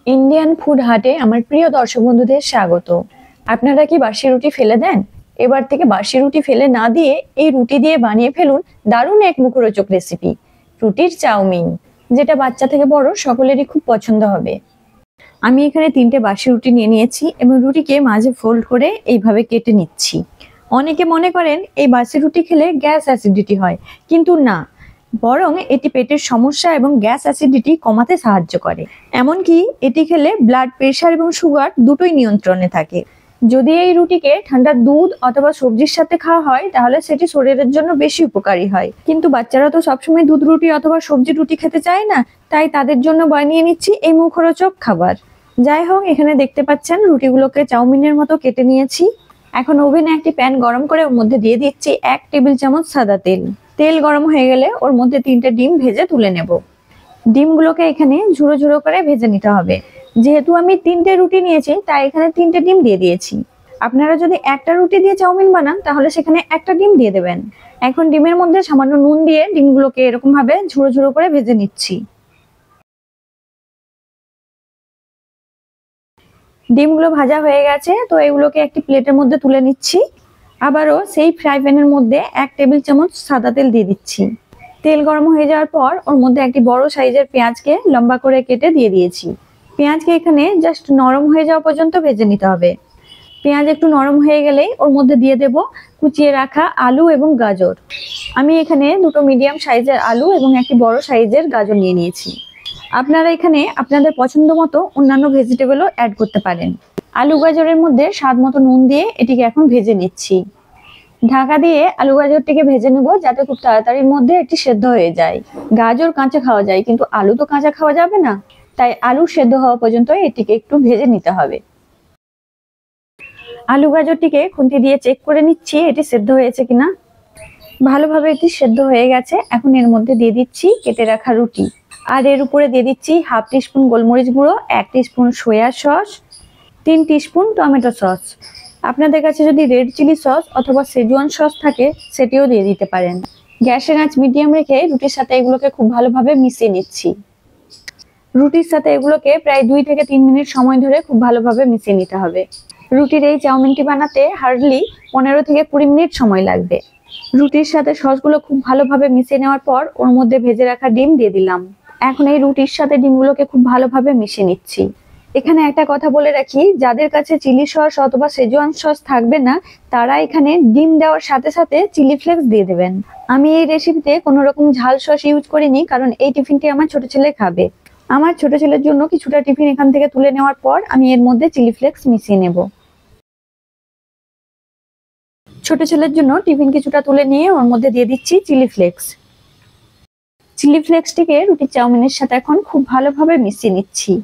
Indian food হাটে আমার প্রিয় দর্শক বন্ধুদের স্বাগত। আপনারা কি বাসি রুটি ফেলে দেন? এবার থেকে বাসি রুটি ফেলে না দিয়ে এই রুটি দিয়ে বানিয়ে ফেলুন দারুণ এক মুখরোচক রেসিপি, রুটির চাউমিন, যেটা বাচ্চা থেকে বড় সকলেরই খুব পছন্দ হবে। আমি এখানে 3টে বাসি রুটি নিয়ে নিয়েছি এবং রুটিকে মাঝে ফোল্ড করে এইভাবে কেটে নিচ্ছি। অনেকে মনে করেন এই বাসি রুটি খেলে গ্যাস অ্যাসিডিটি হয়, কিন্তু না, বরং এটি পেটের সমস্যা এবং গ্যাস অ্যাসিডিটি কমাতে সাহায্য করে। এমনকি এটি খেলে ব্লাড প্রেশার এবং সুগার দুটোই নিয়ন্ত্রণে থাকে। যদি এই রুটিকে ঠান্ডা দুধ অথবা সবজির সাথে খাওয়া হয় তাহলে সেটি শরীরের জন্য বেশি উপকারী হয়, কিন্তু বাচ্চারা তো সবসময় দুধ রুটি অথবা সবজি রুটি খেতে চায় না, তাই তাদের জন্য বানিয়ে নিচ্ছি এই মুখরোচক খাবার। যাই হোক, এখানে দেখতে পাচ্ছেন রুটিগুলোকে চাউমিনের মতো কেটে নিয়েছি। এখন ওভেনে একটি প্যান গরম করে ওর মধ্যে দিয়ে দিচ্ছি 1 টেবিল চামচ সাদা তেল। তেল গরম হয়ে গেলে ওর মধ্যে 3টে ডিম ভেজে তুলে নেব। ডিমগুলোকে এখানে ঝুড়ো ঝুড়ো করে ভেজে নিতে হবে। যেহেতু আমি 3টে রুটি নিয়েছি তাই এখানে 3টে ডিম দিয়ে দিয়েছি। আপনারা যদি একটা রুটি দিয়ে চাউমিন বানান তাহলে সেখানে একটা ডিম দিয়ে দেবেন। এখন ডিমের মধ্যে সামান্য নুন দিয়ে ডিমগুলোকে এরকম ভাবে ঝুড়ো ঝুড়ো করে ভেজে নিচ্ছি। ডিমগুলো ভাজা হয়ে গেছে, তো এগুলোকে একটি প্লেটের মধ্যে তুলে নিচ্ছি। আবারও সেই ফ্রাই প্যানের মধ্যে 1 টেবিল চামচ সাদা তেল দিয়ে দিচ্ছি। তেল গরম হয়ে যাওয়ার পর ওর মধ্যে একটি বড় সাইজের পেঁয়াজকে লম্বা করে কেটে দিয়ে দিয়েছি। পেঁয়াজকে এখানে জাস্ট নরম হয়ে যাওয়া পর্যন্ত ভেজে নিতে হবে। পেঁয়াজ একটু নরম হয়ে গেলেই ওর মধ্যে দিয়ে দেব কুচিয়ে রাখা আলু এবং গাজর। আমি এখানে 2টো মিডিয়াম সাইজের আলু এবং একটি বড় সাইজের গাজর নিয়ে নিয়েছি। আপনারা এখানে আপনাদের পছন্দ মতো অন্যান্য ভেজিটেবলও অ্যাড করতে পারেন। আলু গাজরের মধ্যে স্বাদ মতো নুন দিয়ে এটিকে এখন ভেজে নিচ্ছি। ঢাকা দিয়ে আলু গাজরটিকে ভেজে নেব যাতে খুব তাড়াতাড়ির মধ্যে এটি সেদ্ধ হয়ে যায়। গাজর কাঁচা খাওয়া যায়, কিন্তু আলু তো কাঁচা খাওয়া যাবে না, তাই আলু সেদ্ধ হওয়া পর্যন্ত এটিকে একটু ভেজে নিতে হবে। আলু গাজরটিকে খুন্তি দিয়ে চেক করে নিচ্ছি এটি সেদ্ধ হয়েছে কিনা। ভালোভাবে এটি সেদ্ধ হয়ে গেছে। এখন এর মধ্যে দিয়ে দিচ্ছি কেটে রাখা রুটি, আর এর উপরে দিয়ে দিচ্ছি 1/2 টিস্পুন গোলমরিচ গুঁড়ো, 1 teaspoon soya sauce, 3 teaspoon tomato sauce. আপনাদের কাছে যদি রেড চিলি সস অথবা সেজওয়ান সস থাকে সেটিও দিয়ে দিতে পারেন। গ্যাসের আঁচ মিডিয়াম রেখে রুটির সাথে এগুলোকে খুব ভালোভাবে মিশিয়ে নিচ্ছি। রুটির সাথে এগুলোকে প্রায় 2 থেকে 3 মিনিট সময় ধরে খুব ভালোভাবে মিশিয়ে নিতে হবে। রুটির এই চাউমিনটি বানাতে হার্ডলি 15 থেকে 20 মিনিট সময় লাগবে। রুটির সাথে সসগুলো খুব ভালোভাবে মিশিয়ে নেওয়ার পর ওর মধ্যে ভেজে রাখা ডিম দিয়ে দিলাম। এখন এই রুটির সাথে ডিমগুলোকে খুব ভালোভাবে মিশিয়ে নিচ্ছি। এখানে একটা কথা বলে রাখি, যাদের কাছে চিলি সস অথবা সেজওয়ান সস থাকবে না তারা এখানে ডিম দেওয়ার সাথে সাথে চিলি ফ্লেক্স দিয়ে দেবেন। আমি এই রেসিপিতে কোনো রকম ঝাল সস ইউজ করিনি, কারণ এই টিফিনটি আমার ছোট ছেলে খাবে। আমার ছোট ছেলের জন্য কিছুটা টিফিন এখান থেকে তুলে নেওয়ার পর আমি এর মধ্যে চিলি ফ্লেক্স মিশিয়ে নেব। ছোট ছেলের জন্য টিফিন কিছুটা তুলে নিয়ে ওর মধ্যে দিয়ে দিচ্ছি চিলি ফ্লেক্স। চিলি ফ্লেক্সটিকে রুটি চাউমিনের সাথে এখন খুব ভালোভাবে মিশিয়ে নিচ্ছি।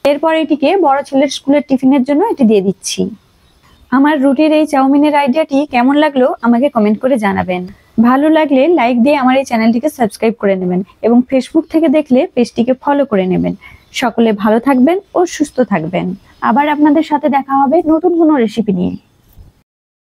এরপর এটিকে বড় ছেলের স্কুলের টিফিনের জন্য এটি দিয়ে দিচ্ছি। আমার রুটির এই চাউমিনের আইডিয়াটি কেমন লাগলো আমাকে কমেন্ট করে জানাবেন। ভালো লাগলে লাইক দিয়ে আমার এই চ্যানেলটিকে সাবস্ক্রাইব করে নেবেন এবং ফেসবুক থেকে দেখলে পেজটিকে ফলো করে নেবেন। সকলে ভালো থাকবেন ও সুস্থ থাকবেন। আবার আপনাদের সাথে দেখা হবে নতুন কোনো রেসিপি নিয়ে।